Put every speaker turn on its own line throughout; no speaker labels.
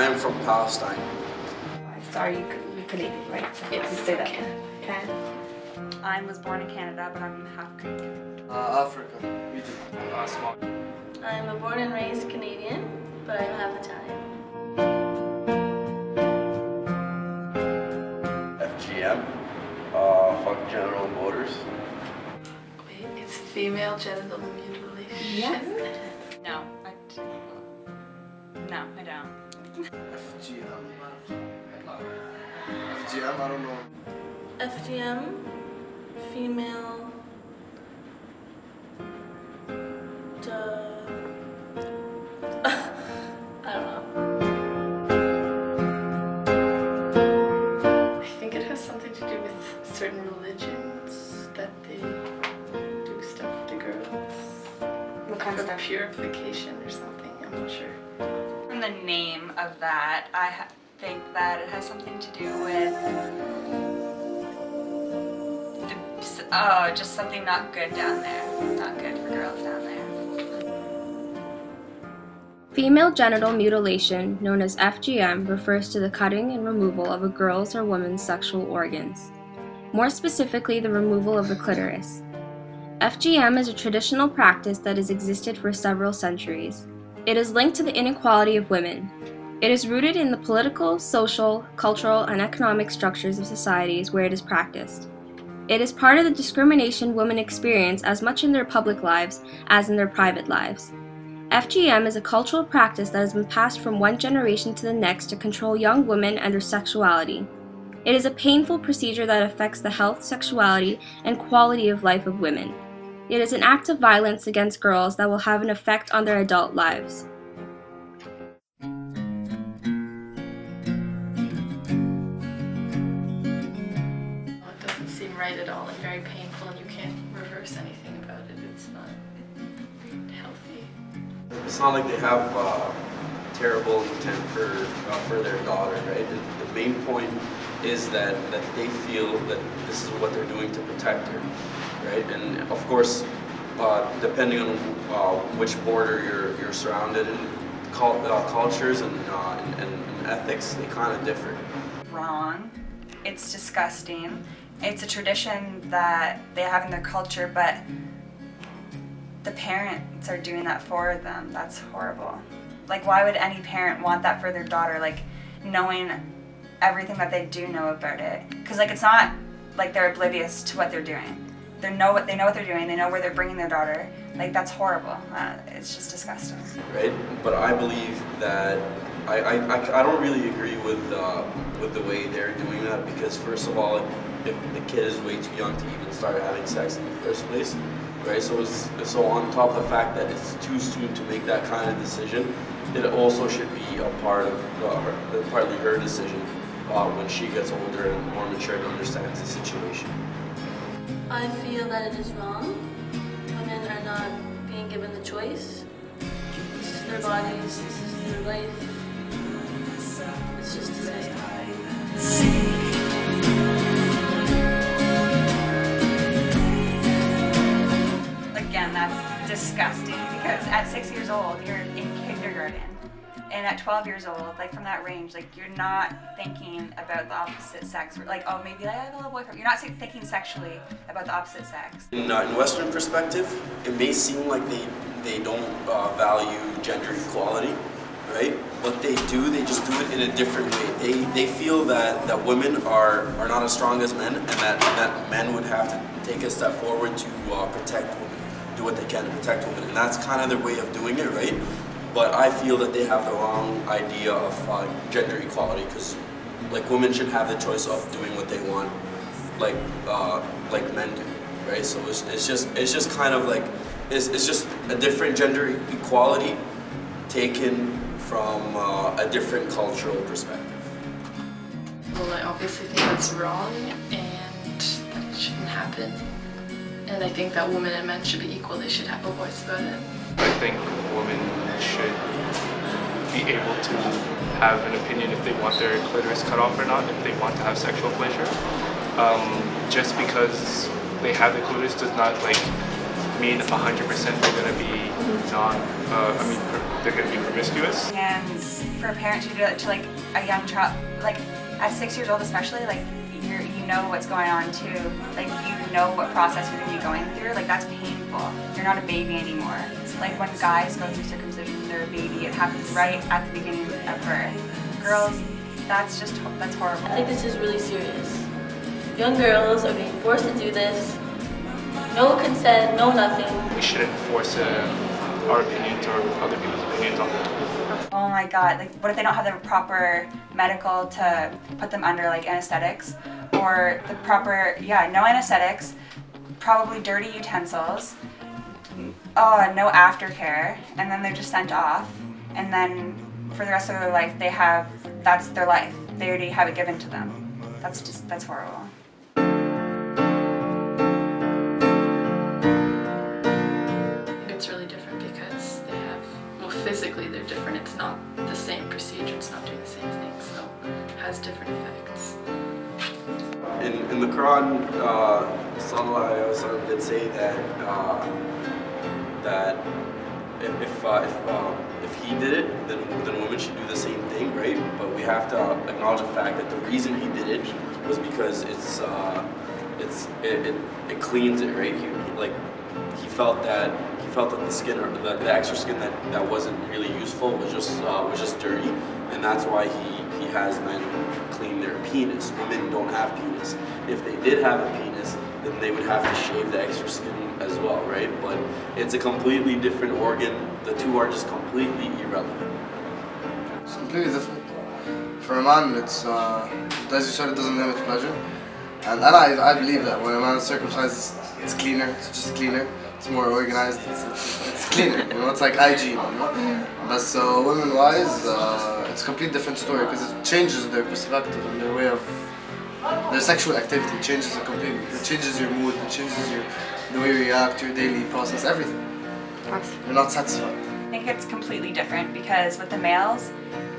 I am from Palestine.
Sorry, you're Canadian, right?
Yes,
you say that.
Canada.
I was born in Canada, but I'm half Greek.
Africa. Me too.
Small.
I'm a born and raised Canadian, but I'm half Italian.
FGM. Fuck General Motors.
Wait, it's female genital mutilation?
Yes.
No, I don't.
FGM. FGM, I don't know.
FGM, female, I don't know. I think it has something to do with certain religions that they do stuff to girls.
What kind of
For
stuff?
purification or something, I'm not sure.
From the name of that, I think that it has something to do with just something not good down there. Not good for girls down there.
Female genital mutilation, known as FGM, refers to the cutting and removal of a girl's or woman's sexual organs. More specifically, the removal of the clitoris. FGM is a traditional practice that has existed for several centuries. It is linked to the inequality of women. It is rooted in the political, social, cultural, and economic structures of societies where it is practiced. It is part of the discrimination women experience as much in their public lives as in their private lives. FGM is a cultural practice that has been passed from one generation to the next to control young women and their sexuality. It is a painful procedure that affects the health, sexuality, and quality of life of women. It is an act of violence against girls that will have an effect on their adult lives.
It doesn't seem right at all and very painful, and you can't reverse anything about it. It's not healthy.
It's not like they have terrible intent for their daughter, right? The main point is that they feel that this is what they're doing to protect her, right? And of course, depending on which border you're surrounded in, cultures and ethics, they kind of differ.
Wrong. It's disgusting. It's a tradition that they have in their culture, but the parents are doing that for them. That's horrible. Like, why would any parent want that for their daughter, like, knowing everything that they do know about it? Because, like, it's not like they're oblivious to what they're doing. They know what they're doing. They know where they're bringing their daughter. Like, that's horrible. It's just disgusting.
Right, but I believe that I don't really agree with the way they're doing that, because first of all, if the kid is way too young to even start having sex in the first place, right? So on top of the fact that it's too soon to make that kind of decision, it also should be a part of partly her decision when she gets older and more mature and understands the situation.
I feel that it is wrong. Women are not being given the choice. This is their bodies, this is their life. It's just disgusting.
Again, that's disgusting, because at 6 years old, you're in kindergarten. And at 12 years old, like from that range, like you're not thinking about the opposite sex. Like, oh, maybe I have a little boyfriend. You're not thinking sexually about the opposite sex.
In Western perspective, it may seem like they don't value gender equality, right? But they do. They just do it in a different way. They feel that women are not as strong as men, and that men would have to take a step forward to protect women, do what they can to protect women, and that's kind of their way of doing it, right? But I feel that they have the wrong idea of gender equality, because like women should have the choice of doing what they want, like men do, right? So it's just kind of like it's just a different gender equality taken from a different cultural perspective.
Well, I obviously think that's wrong and that it shouldn't happen. And I think that women and men should be equal. They should have a voice about it.
I think women should be able to have an opinion if they want their clitoris cut off or not, if they want to have sexual pleasure. Just because they have the clitoris does not like mean 100% they're going to be they're going to be promiscuous.
And for a parent to do that to like a young child, like at 6 years old especially, like you know what's going on too. Like you know what process you're going to be going through. Like that's painful. You're not a baby anymore. It's like when guys go through circumcision, they're a baby. It happens right at the beginning of birth. Girls, that's horrible.
I think this is really serious. Young girls are being forced to do this. No consent, no nothing.
We shouldn't force our opinions or other people's opinions on them.
Oh my god, like what if they don't have the proper medical to put them under like anesthetics? Or the proper, no anesthetics, probably dirty utensils, no aftercare, and then they're just sent off. And then for the rest of their life, that's their life. They already have it given to them. That's horrible.
It's really different because they have, physically they're different. It's not the same procedure, it's not doing the same thing, so it has different effects.
In the Quran, Sallallahu Alaihi Wasallam did say that if he did it, then women should do the same thing, right? But we have to acknowledge the fact that the reason he did it was because it cleans it, right? He felt that the skin or the extra skin that wasn't really useful was just dirty, and that's why he has men clean their penis. Women don't have penis. If they did have a penis, then they would have to shave the extra skin as well, right? But it's a completely different organ. The two are just completely irrelevant.
It's completely different. For a man, it's as you said, it doesn't limit pleasure, and I believe that when a man is circumcised, it's cleaner. It's just cleaner. It's more organized. It's cleaner. You know, it's like hygiene. You know, but so women-wise, it's a complete different story because it changes their perspective and their way of their sexual activity. It changes it completely. It changes your mood. It changes the way you react, your daily process, everything. You're not satisfied.
I think it's completely different because with the males,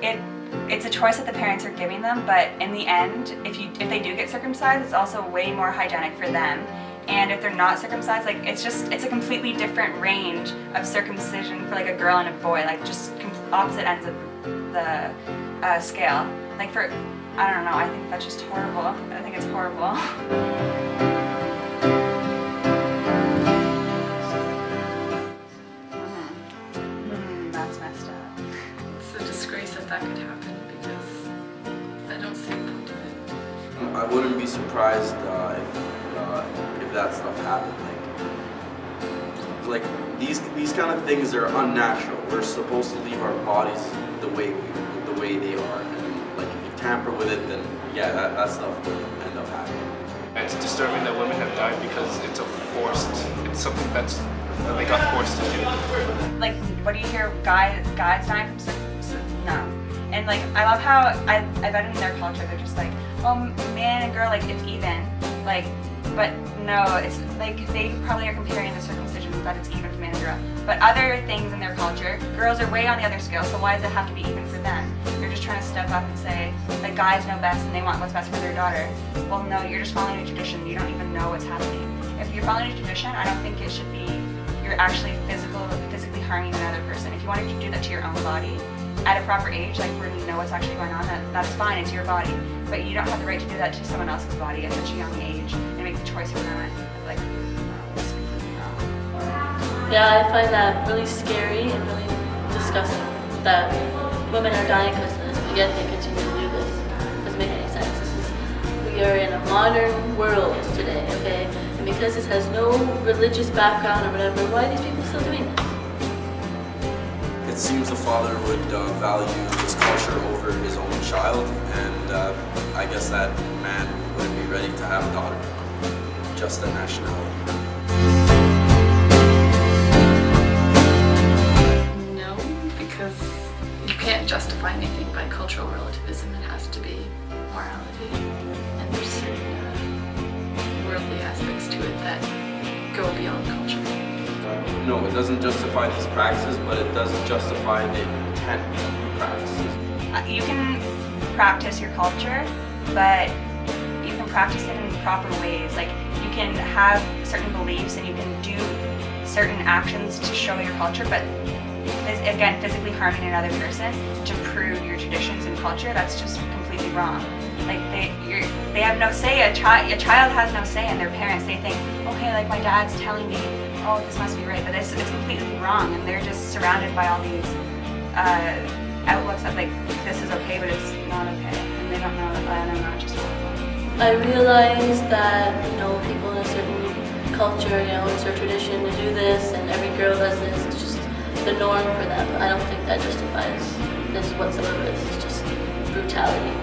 it's a choice that the parents are giving them, but in the end, if they do get circumcised, it's also way more hygienic for them. And if they're not circumcised, like it's a completely different range of circumcision for like a girl and a boy, like just opposite ends of the scale. Like I don't know, I think that's just horrible. I think it's horrible. That's messed up.
It's a disgrace that could happen because I don't see the point of it.
I wouldn't be surprised if that stuff happened. Like these kind of things are unnatural. We're supposed to leave our bodies the way they are, and like if you tamper with it, then that stuff will end up happening.
It's disturbing that women have died because it's something that they got forced to do.
Like, what do you hear? Guys dying from circumcision? No. And like, I love how I bet in their culture they're just like, oh, man and girl, like it's even. Like, but no, it's like they probably are comparing the circumcision that it's even for man and girl. But other things in their culture, girls are way on the other scale, so why does it have to be even for them? They're just trying to step up and say that guys know best and they want what's best for their daughter. Well, no, you're just following a tradition. You don't even know what's happening. If you're following a tradition, I don't think it should be you're actually physically harming another person. If you wanted to do that to your own body at a proper age, like where you know what's actually going on, that's fine, it's your body. But you don't have the right to do that to someone else's body at such a young age and make the choice for them. Like, it's completely wrong.
Yeah, I find that really scary and really disgusting that women are dying because of this, but yet they continue to do this. It doesn't make any sense. We are in a modern world today, okay? And because this has no religious background or whatever, why are these people still doing this?
It seems the father would value his culture over his own child, and I guess that man wouldn't be ready to have a daughter, just a nationality.
No, because you can't justify anything by cultural relativism. It has to be morality, and there's certain worldly aspects to it that go beyond culture.
No, it doesn't justify these practices, but it does justify the intent of the practices.
You can practice your culture, but you can practice it in proper ways. Like, you can have certain beliefs and you can do certain actions to show your culture, but again, physically harming another person to prove your traditions and culture, that's just completely wrong. Like they have no say. A child has no say in their parents. They think, okay, like my dad's telling me, oh, this must be right, but it's completely wrong, and they're just surrounded by all these outlooks that like this is okay, but it's not okay, and they don't know that they're not just horrible.
I realized that, people in a certain culture, it's their tradition to do this, and every girl does this. It's just the norm for them. I don't think that justifies this whatsoever. It's just brutality.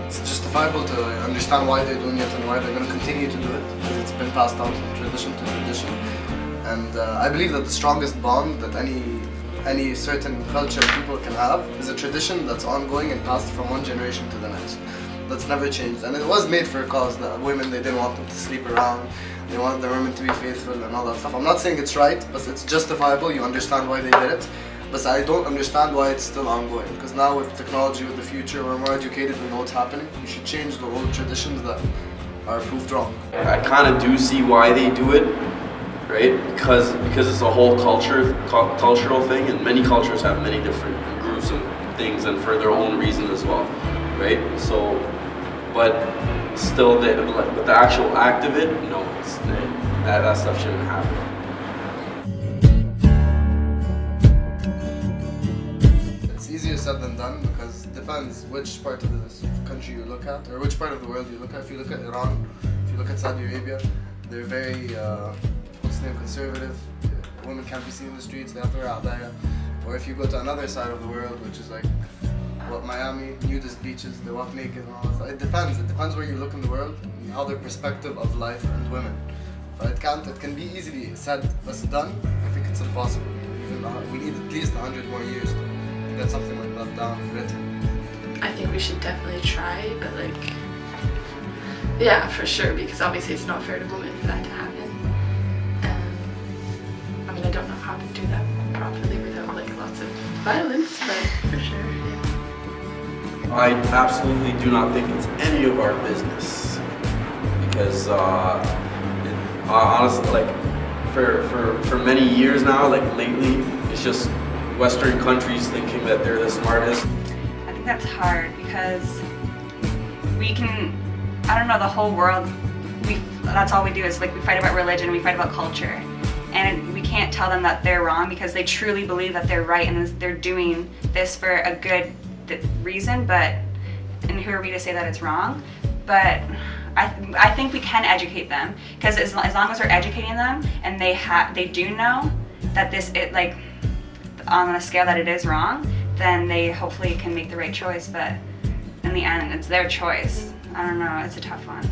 It's justifiable to understand why they're doing it and why they're going to continue to do it, because it's been passed down from tradition to tradition. And I believe that the strongest bond that any certain culture people can have is a tradition that's ongoing and passed from one generation to the next. That's never changed, and it was made for a cause. That women, they didn't want them to sleep around, they wanted the women to be faithful and all that stuff. I'm not saying it's right, but it's justifiable. You understand why they did it, but I don't understand why it's still ongoing, because now with technology, with the future, we're more educated, we know what's happening. We should change the old traditions that are proved wrong.
I kind of do see why they do it, right? Because it's a whole cultural thing, and many cultures have many different gruesome things, and for their own reason as well, right? So, but still, with the actual act of it, that stuff shouldn't happen.
It's easier said than done, because it depends which part of this country you look at, or which part of the world you look at. If you look at Iran, if you look at Saudi Arabia, they're very conservative. Women can't be seen in the streets, they have to wear abaya. Or if you go to another side of the world, which is like Miami, nudist beaches, they walk naked and all that stuff. It depends where you look in the world and how their perspective of life and women. But it can be easily said, but done, I think it's impossible. We need at least 100 more years to get something like that down and written.
I think we should definitely try, but yeah, for sure, because obviously it's not fair to women for that to happen. I don't know how to do that properly without lots of violence, but for sure, yeah.
I absolutely do not think it's any of our business, because honestly, for many years now, lately, it's just Western countries thinking that they're the smartest.
I think that's hard, because we can, the whole world, that's all we do is we fight about religion, we fight about culture. And we can't tell them that they're wrong, because they truly believe that they're right and they're doing this for a good reason, and who are we to say that it's wrong? But I think we can educate them, because as long as we're educating them and they do know that on a scale that it is wrong, then they hopefully can make the right choice. But in the end, it's their choice. I don't know, it's a tough one.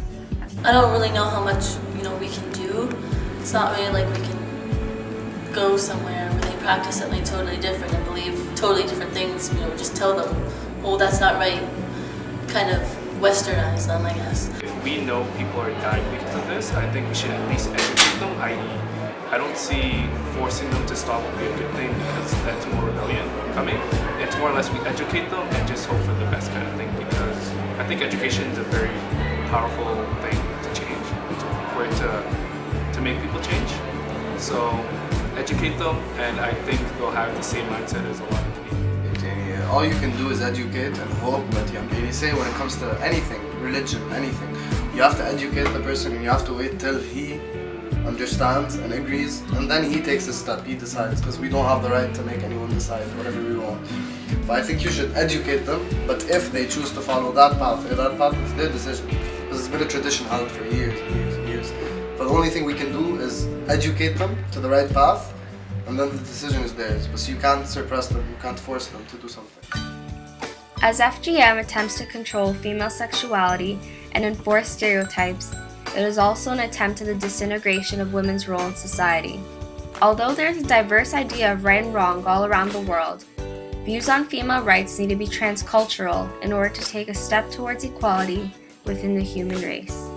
I don't really know how much we can do. It's not really like we can go somewhere where they practice something totally different and believe totally different things, just tell them, oh, that's not right, kind of westernize them, I guess.
If we know people are dying because of this, I think we should at least educate them, I don't see forcing them to stop would be a good thing, because that's more rebellion. It's more or less we educate them and just hope for the best kind of thing, because I think education is a very powerful thing to change, for it to make people change. So educate them, and I think they'll have the same mindset as a lot of people.
All you can do is educate and hope that you say when it comes to anything, religion, anything, you have to educate the person, and you have to wait till he understands and agrees, and then he takes a step, he decides, because we don't have the right to make anyone decide whatever we want. But I think you should educate them, but if they choose to follow that path or that path, it's their decision, because it's been a tradition held for years and years and years. But the only thing we can do is educate them to the right path, and then the decision is theirs. But you can't suppress them, you can't force them to do something.
As FGM attempts to control female sexuality and enforce stereotypes, it is also an attempt at the disintegration of women's role in society. Although there is a diverse idea of right and wrong all around the world, views on female rights need to be transcultural in order to take a step towards equality within the human race.